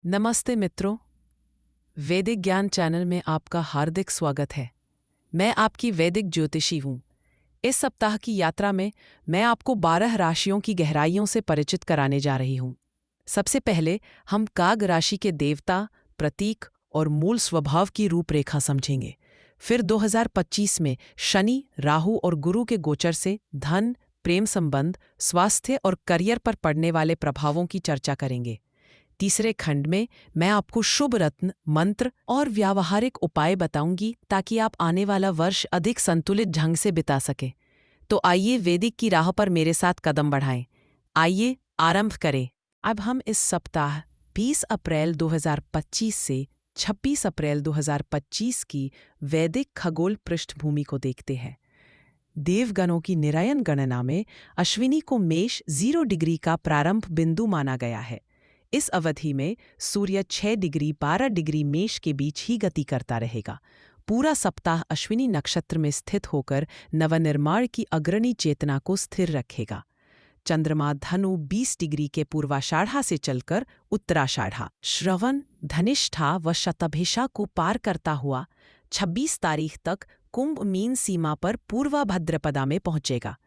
नमस्ते मित्रों, वैदिक ज्ञान चैनल में आपका हार्दिक स्वागत है। मैं आपकी वैदिक ज्योतिषी हूँ। इस सप्ताह की यात्रा में मैं आपको 12 राशियों की गहराइयों से परिचित कराने जा रही हूँ। सबसे पहले हम काग राशि के देवता, प्रतीक और मूल स्वभाव की रूपरेखा समझेंगे। फिर 2025 में शनि, राहु और गुरु के गोचर से धन, प्रेम संबंध, स्वास्थ्य और करियर पर पड़ने वाले प्रभावों की चर्चा करेंगे। तीसरे खंड में मैं आपको शुभ रत्न, मंत्र और व्यावहारिक उपाय बताऊंगी ताकि आप आने वाला वर्ष अधिक संतुलित ढंग से बिता सके। तो आइए वैदिक की राह पर मेरे साथ कदम बढ़ाएं। आइए आरंभ करें। अब हम इस सप्ताह 20 अप्रैल 2025 से 26 अप्रैल 2025 की वैदिक खगोल पृष्ठभूमि को देखते हैं। देवगणों की निरयन गणना में अश्विनी को मेष 0 डिग्री का प्रारंभ बिंदु माना गया है। इस अवधि में सूर्य 6 डिग्री 12 डिग्री मेष के बीच ही गति करता रहेगा। पूरा सप्ताह अश्विनी नक्षत्र में स्थित होकर नवनिर्माण की अग्रणी चेतना को स्थिर रखेगा। चंद्रमा धनु 20 डिग्री के पूर्वाषाढ़ा से चलकर उत्तराषाढ़ा, श्रवण, धनिष्ठा व शतभिषा को पार करता हुआ 26 तारीख तक कुंभ मीन सीमा पर पूर्वा भद्रपदा में पहुंचेगा।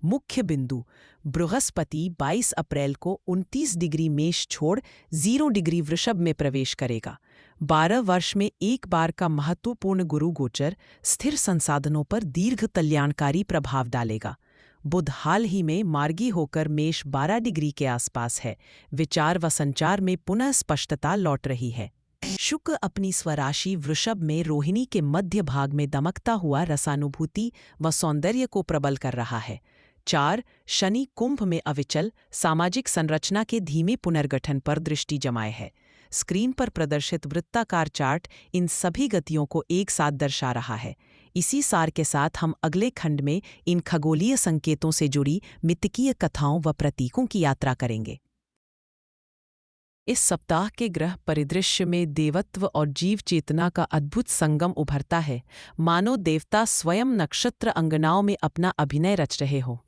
मुख्य बिंदु बृहस्पति 22 अप्रैल को 29 डिग्री मेष छोड़ 0 डिग्री वृषभ में प्रवेश करेगा। 12 वर्ष में एक बार का महत्वपूर्ण गुरु गोचर स्थिर संसाधनों पर दीर्घ कल्याणकारी प्रभाव डालेगा। बुध हाल ही में मार्गी होकर मेष 12 डिग्री के आसपास है। विचार व संचार में पुनः स्पष्टता लौट रही है। शुक्र अपनी स्वराशि वृषभ में रोहिणी के मध्य भाग में दमकता हुआ रसानुभूति व सौंदर्य को प्रबल कर रहा है। 4 शनि कुंभ में अविचल सामाजिक संरचना के धीमे पुनर्गठन पर दृष्टि जमाए है। स्क्रीन पर प्रदर्शित वृत्ताकार चार्ट इन सभी गतियों को एक साथ दर्शा रहा है। इसी सार के साथ हम अगले खंड में इन खगोलीय संकेतों से जुड़ी मितकीय कथाओं व प्रतीकों की यात्रा करेंगे। इस सप्ताह के ग्रह परिदृश्य में देवत्व और जीव चेतना का अद्भुत संगम उभरता है, मानो देवता स्वयं नक्षत्र अंगनाओं में अपना अभिनय रच रहे हो।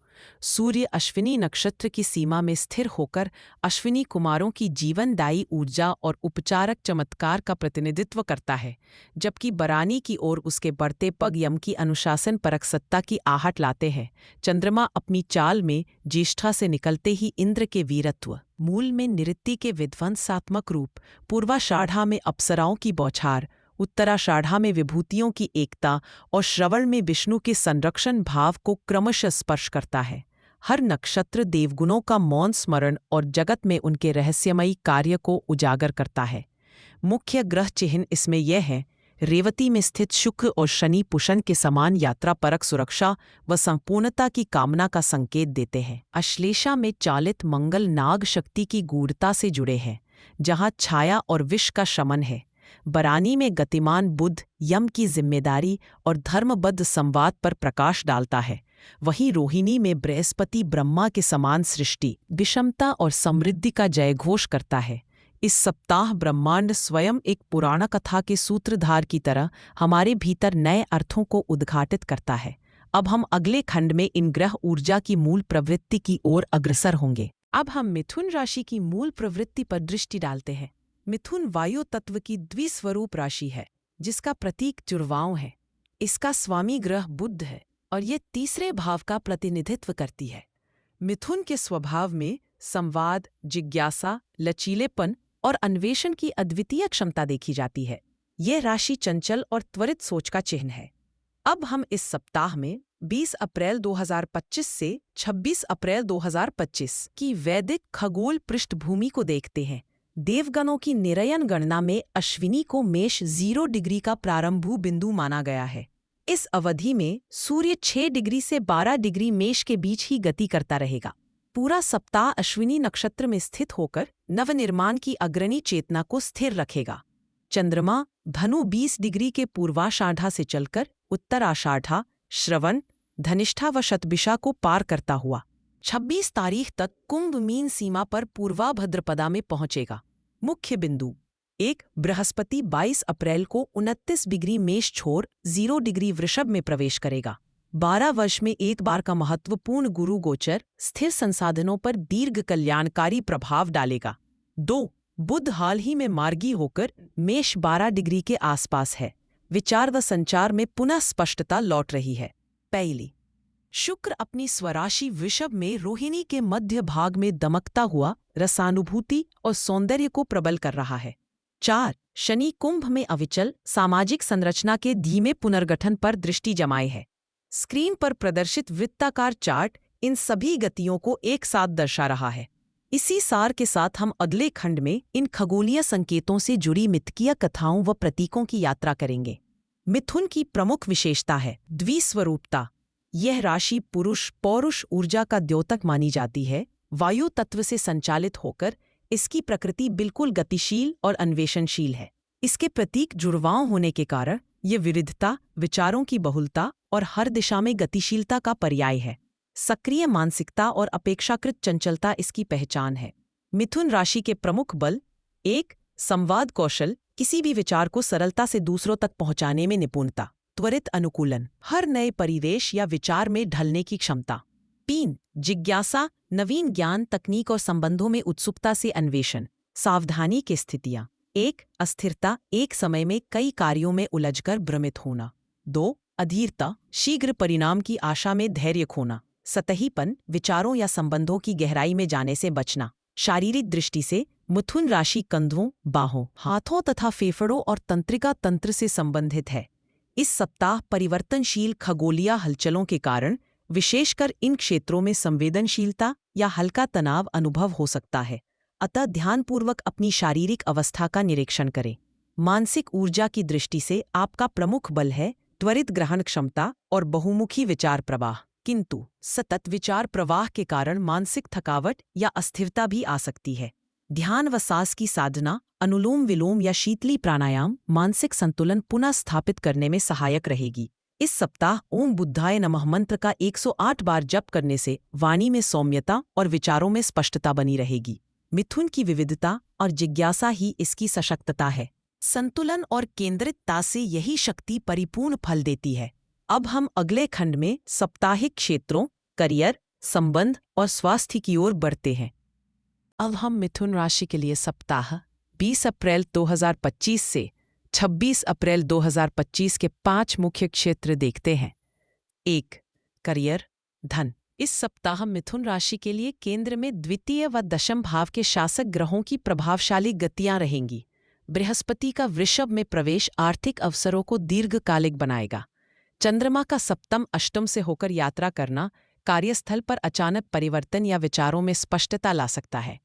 सूर्य अश्विनी नक्षत्र की सीमा में स्थिर होकर अश्विनी कुमारों की जीवनदायी ऊर्जा और उपचारक चमत्कार का प्रतिनिधित्व करता है, जबकि बरानी की ओर उसके बढ़ते पग यम की अनुशासन परक सत्ता की आहट लाते हैं। चंद्रमा अपनी चाल में ज्येष्ठा से निकलते ही इंद्र के वीरत्व, मूल में निऋत्ति के विध्वंसात्मक रूप, पूर्वाषाढ़ा में अप्सराओं की बौछार, उत्तराषाढ़ा में विभूतियों की एकता और श्रवण में विष्णु के संरक्षण भाव को क्रमशः स्पर्श करता है। हर नक्षत्र देवगुणों का मौन स्मरण और जगत में उनके रहस्यमयी कार्य को उजागर करता है। मुख्य ग्रह चिह्न इसमें यह है: रेवती में स्थित शुक्र और शनि पुषन के समान यात्रा परक सुरक्षा व संपूर्णता की कामना का संकेत देते हैं। अश्लेषा में चालित मंगल नाग शक्ति की गूढ़ता से जुड़े हैं, जहाँ छाया और विष का शमन है। बरानी में गतिमान बुध यम की जिम्मेदारी और धर्मबद्ध संवाद पर प्रकाश डालता है। वहीं रोहिणी में बृहस्पति ब्रह्मा के समान सृष्टि, विषमता और समृद्धि का जयघोष करता है। इस सप्ताह ब्रह्मांड स्वयं एक पुराण कथा के सूत्रधार की तरह हमारे भीतर नए अर्थों को उद्घाटित करता है। अब हम अगले खंड में इन ग्रह ऊर्जा की मूल प्रवृत्ति की ओर अग्रसर होंगे। अब हम मिथुन राशि की मूल प्रवृत्ति पर दृष्टि डालते हैं। मिथुन वायु तत्व की द्विस्वरूप राशि है, जिसका प्रतीक चुर्वाओं है। इसका स्वामी ग्रह बुध है और ये तीसरे भाव का प्रतिनिधित्व करती है। मिथुन के स्वभाव में संवाद, जिज्ञासा, लचीलेपन और अन्वेषण की अद्वितीय क्षमता देखी जाती है। यह राशि चंचल और त्वरित सोच का चिन्ह है। अब हम इस सप्ताह में 20 अप्रैल 2025 से 26 अप्रैल 2025 की वैदिक खगोल पृष्ठभूमि को देखते हैं। देवगणों की निरयन गणना में अश्विनी को मेष 0 डिग्री का प्रारंभु बिंदु माना गया है। इस अवधि में सूर्य 6 डिग्री से 12 डिग्री मेष के बीच ही गति करता रहेगा। पूरा सप्ताह अश्विनी नक्षत्र में स्थित होकर नवनिर्माण की अग्रणी चेतना को स्थिर रखेगा। चंद्रमा धनु 20 डिग्री के पूर्वाषाढ़ा से चलकर उत्तराषाढ़ा, श्रवण, धनिष्ठा व शतभिषा को पार करता हुआ 26 तारीख तक कुंभ मीन सीमा पर पूर्वा भद्रपदा में पहुंचेगा। मुख्य बिंदु 1 बृहस्पति 22 अप्रैल को 29 डिग्री मेष छोड़ 0 डिग्री वृषभ में प्रवेश करेगा। 12 वर्ष में एक बार का महत्वपूर्ण गुरु गोचर स्थिर संसाधनों पर दीर्घ कल्याणकारी प्रभाव डालेगा। 2 बुध हाल ही में मार्गी होकर मेष 12 डिग्री के आसपास है। विचार व संचार में पुनः स्पष्टता लौट रही है। पहली, शुक्र अपनी स्वराशि वृषभ में रोहिणी के मध्य भाग में दमकता हुआ रसानुभूति और सौंदर्य को प्रबल कर रहा है। 4, शनि कुंभ में अविचल सामाजिक संरचना के धीमे पुनर्गठन पर दृष्टि जमाए है। स्क्रीन पर प्रदर्शित वृत्ताकार चार्ट इन सभी गतियों को एक साथ दर्शा रहा है। इसी सार के साथ हम अगले खंड में इन खगोलीय संकेतों से जुड़ी मिथकीय कथाओं व प्रतीकों की यात्रा करेंगे। मिथुन की प्रमुख विशेषता है द्विस्वरूपता। यह राशि पुरुष पौरुष ऊर्जा का द्योतक मानी जाती है। वायु तत्व से संचालित होकर इसकी प्रकृति बिल्कुल गतिशील और अन्वेषणशील है। इसके प्रतीक जुड़वांव होने के कारण ये विविधता, विचारों की बहुलता और हर दिशा में गतिशीलता का पर्याय है। सक्रिय मानसिकता और अपेक्षाकृत चंचलता इसकी पहचान है। मिथुन राशि के प्रमुख बल: 1, संवाद कौशल, किसी भी विचार को सरलता से दूसरों तक पहुंचाने में निपुणता। त्वरित अनुकूलन, हर नए परिवेश या विचार में ढलने की क्षमता। 3, जिज्ञासा, नवीन ज्ञान, तकनीक और संबंधों में उत्सुकता से अन्वेषण। सावधानी की स्थितियां: 1, अस्थिरता, एक समय में कई कार्यों में उलझकर भ्रमित होना। 2, अधीरता, शीघ्र परिणाम की आशा में धैर्य खोना। सतहीपन, विचारों या संबंधों की गहराई में जाने से बचना। शारीरिक दृष्टि से मिथुन राशि कंधों, बाहों, हाथों तथा फेफड़ों और तंत्रिका तंत्र से संबंधित है। इस सप्ताह परिवर्तनशील खगोलीय हलचलों के कारण विशेषकर इन क्षेत्रों में संवेदनशीलता या हल्का तनाव अनुभव हो सकता है। अतः ध्यानपूर्वक अपनी शारीरिक अवस्था का निरीक्षण करें। मानसिक ऊर्जा की दृष्टि से आपका प्रमुख बल है त्वरित ग्रहण क्षमता और बहुमुखी विचार प्रवाह, किंतु सतत विचार प्रवाह के कारण मानसिक थकावट या अस्थिरता भी आ सकती है। ध्यान व सांस की साधना, अनुलोम विलोम या शीतली प्राणायाम मानसिक संतुलन पुनः स्थापित करने में सहायक रहेगी। इस सप्ताह ओम बुद्धाय नमः मंत्र का 108 बार जप करने से वाणी में सौम्यता और विचारों में स्पष्टता बनी रहेगी। मिथुन की विविधता और जिज्ञासा ही इसकी सशक्तता है। संतुलन और केंद्रितता से यही शक्ति परिपूर्ण फल देती है। अब हम अगले खंड में साप्ताहिक क्षेत्रों, करियर, संबंध और स्वास्थ्य की ओर बढ़ते हैं। अब हम मिथुन राशि के लिए सप्ताह 20 अप्रैल 2025 से 26 अप्रैल 2025 के 5 मुख्य क्षेत्र देखते हैं। 1, करियर, धन। इस सप्ताह मिथुन राशि के लिए केंद्र में द्वितीय व दशम भाव के शासक ग्रहों की प्रभावशाली गतियां रहेंगी। बृहस्पति का वृषभ में प्रवेश आर्थिक अवसरों को दीर्घकालिक बनाएगा। चंद्रमा का सप्तम अष्टम से होकर यात्रा करना कार्यस्थल पर अचानक परिवर्तन या विचारों में स्पष्टता ला सकता है।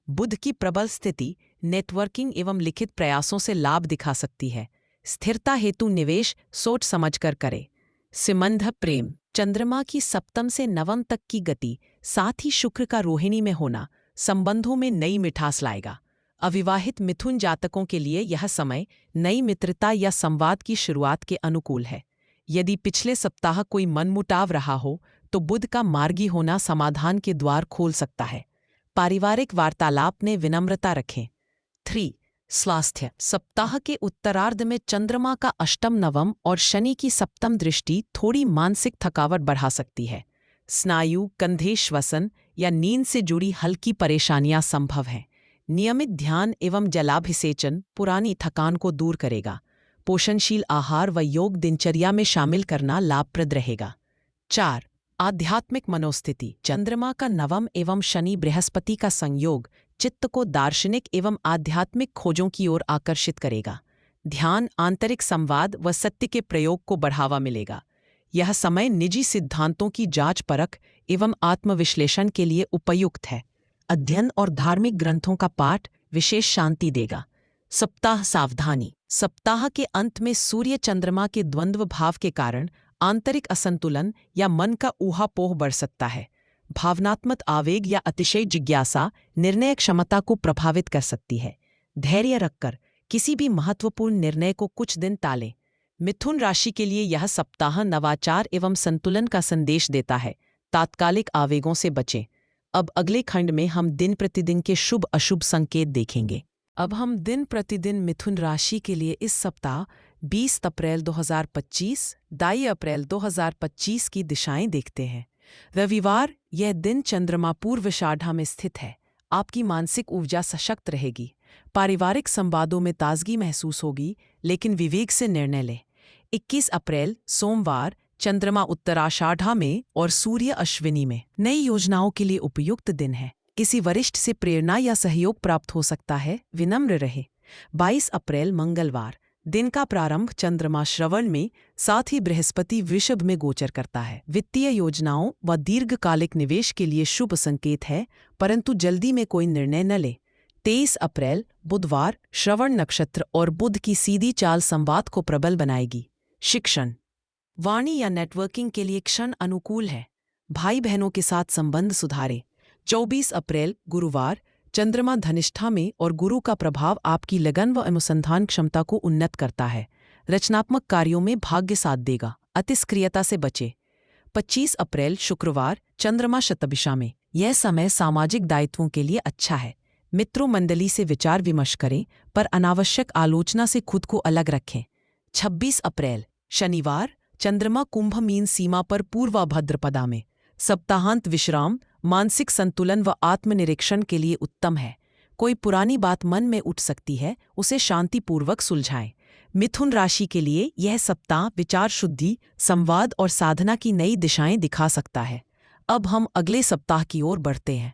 बुध की प्रबल स्थिति नेटवर्किंग एवं लिखित प्रयासों से लाभ दिखा सकती है। स्थिरता हेतु निवेश सोच समझकर करे। संबंध, प्रेम। चंद्रमा की सप्तम से नवम तक की गति, साथ ही शुक्र का रोहिणी में होना संबंधों में नई मिठास लाएगा। अविवाहित मिथुन जातकों के लिए यह समय नई मित्रता या संवाद की शुरुआत के अनुकूल है। यदि पिछले सप्ताह कोई मनमुटाव रहा हो तो बुध का मार्गी होना समाधान के द्वार खोल सकता है। पारिवारिक वार्तालाप में विनम्रता रखें। 3, स्वास्थ्य। सप्ताह के उत्तरार्ध में चंद्रमा का अष्टम नवम और शनि की सप्तम दृष्टि थोड़ी मानसिक थकावट बढ़ा सकती है। स्नायु, कंधे, श्वसन या नींद से जुड़ी हल्की परेशानियां संभव हैं। नियमित ध्यान एवं जलाभिसेचन पुरानी थकान को दूर करेगा। पोषणशील आहार व योग दिनचर्या में शामिल करना लाभप्रद रहेगा। 4, आध्यात्मिक मनोस्थिति। चंद्रमा का नवम एवं शनि बृहस्पति का संयोग चित्त को दार्शनिक एवं आध्यात्मिक खोजों की ओर आकर्षित करेगा। ध्यान, आंतरिक संवाद व सत्य के प्रयोग को बढ़ावा मिलेगा। यह समय निजी सिद्धांतों की जांच परख एवं आत्मविश्लेषण के लिए उपयुक्त है। अध्ययन और धार्मिक ग्रंथों का पाठ विशेष शांति देगा। सप्ताह सावधानी। सप्ताह के अंत में सूर्य चंद्रमा के द्वंद्व भाव के कारण आंतरिक असंतुलन या मन का ऊहापोह बढ़ सकता है। भावनात्मक आवेग या अतिशय जिज्ञासा निर्णय क्षमता को प्रभावित कर सकती है। धैर्य रखकर किसी भी महत्वपूर्ण निर्णय को कुछ दिन टालें। मिथुन राशि के लिए यह सप्ताह नवाचार एवं संतुलन का संदेश देता है। तात्कालिक आवेगों से बचें। अब अगले खंड में हम दिन प्रतिदिन के शुभ अशुभ संकेत देखेंगे। अब हम दिन प्रतिदिन मिथुन राशि के लिए इस सप्ताह 20 अप्रैल 2025, 22 अप्रैल 2025 की दिशाएं देखते हैं। रविवार, यह दिन चंद्रमा पूर्व आषाढ़ा में स्थित है। आपकी मानसिक ऊर्जा सशक्त रहेगी। पारिवारिक संवादों में ताजगी महसूस होगी, लेकिन विवेक से निर्णय लें। 21 अप्रैल सोमवार, चंद्रमा उत्तराषाढ़ा में और सूर्य अश्विनी में। नई योजनाओं के लिए उपयुक्त दिन है। किसी वरिष्ठ से प्रेरणा या सहयोग प्राप्त हो सकता है, विनम्र रहे। 22 अप्रैल मंगलवार, दिन का प्रारंभ चंद्रमा श्रवण में, साथ ही बृहस्पति वृषभ में गोचर करता है। वित्तीय योजनाओं व दीर्घकालिक निवेश के लिए शुभ संकेत है, परंतु जल्दी में कोई निर्णय न ले। 23 अप्रैल बुधवार, श्रवण नक्षत्र और बुध की सीधी चाल संवाद को प्रबल बनाएगी। शिक्षण, वाणी या नेटवर्किंग के लिए क्षण अनुकूल है। भाई बहनों के साथ संबंध सुधारें। 24 अप्रैल गुरुवार, चंद्रमा धनिष्ठा में और गुरु का प्रभाव आपकी लगन व अनुसंधान क्षमता को उन्नत करता है। रचनात्मक कार्यों में भाग्य साथ देगा। अतिस्क्रियता से बचे। 25 अप्रैल शुक्रवार, चंद्रमा शतभिषा में। यह समय सामाजिक दायित्वों के लिए अच्छा है। मित्रों मंडली से विचार विमर्श करें, पर अनावश्यक आलोचना से खुद को अलग रखें। 26 अप्रैल शनिवार, चंद्रमा कुंभ मीन सीमा पर पूर्वाभद्रपदा में। सप्ताहांत विश्राम, मानसिक संतुलन व आत्मनिरीक्षण के लिए उत्तम है। कोई पुरानी बात मन में उठ सकती है, उसे शांतिपूर्वक सुलझाएं। मिथुन राशि के लिए यह सप्ताह विचार शुद्धि, संवाद और साधना की नई दिशाएं दिखा सकता है। अब हम अगले सप्ताह की ओर बढ़ते हैं।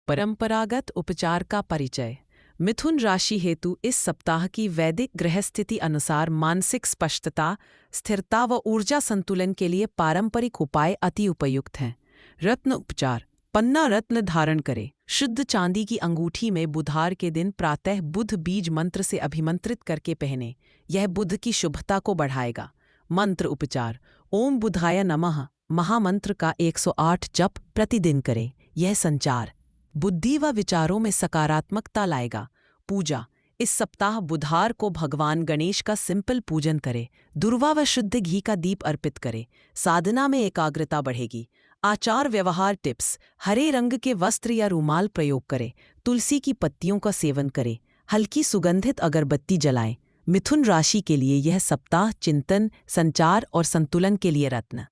परंपरागत उपचार का परिचय। मिथुन राशि हेतु इस सप्ताह की वैदिक ग्रह स्थिति अनुसार मानसिक स्पष्टता, स्थिरता व ऊर्जा संतुलन के लिए पारंपरिक उपाय अति उपयुक्त हैं। रत्न उपचार। पन्ना रत्न धारण करें। शुद्ध चांदी की अंगूठी में बुधवार के दिन प्रातः बुध बीज मंत्र से अभिमंत्रित करके पहने। यह बुध की शुभता को बढ़ाएगा। मंत्र उपचार। ओम बुधाय नमः महामंत्र का 108 जप प्रतिदिन करें। यह संचार, बुद्धि व विचारों में सकारात्मकता लाएगा। पूजा। इस सप्ताह बुधवार को भगवान गणेश का सिंपल पूजन करें। दुर्वा व शुद्ध घी का दीप अर्पित करें। साधना में एकाग्रता बढ़ेगी। आचार व्यवहार टिप्स। हरे रंग के वस्त्र या रूमाल प्रयोग करें। तुलसी की पत्तियों का सेवन करें। हल्की सुगंधित अगरबत्ती जलाएं। मिथुन राशि के लिए यह सप्ताह चिंतन, संचार और संतुलन के लिए रत्न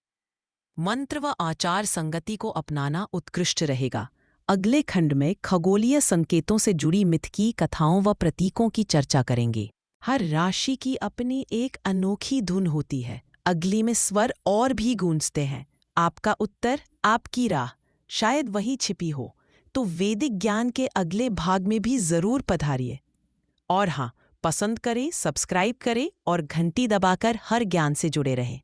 मंत्र व आचार संगति को अपनाना उत्कृष्ट रहेगा। अगले खंड में खगोलीय संकेतों से जुड़ी मिथकीय कथाओं व प्रतीकों की चर्चा करेंगे। हर राशि की अपनी एक अनोखी धुन होती है। अगली में स्वर और भी गूंजते हैं। आपका उत्तर, आपकी राह शायद वही छिपी हो। तो वैदिक ज्ञान के अगले भाग में भी जरूर पधारिए। और हाँ, पसंद करें, सब्सक्राइब करें और घंटी दबाकर हर ज्ञान से जुड़े रहें।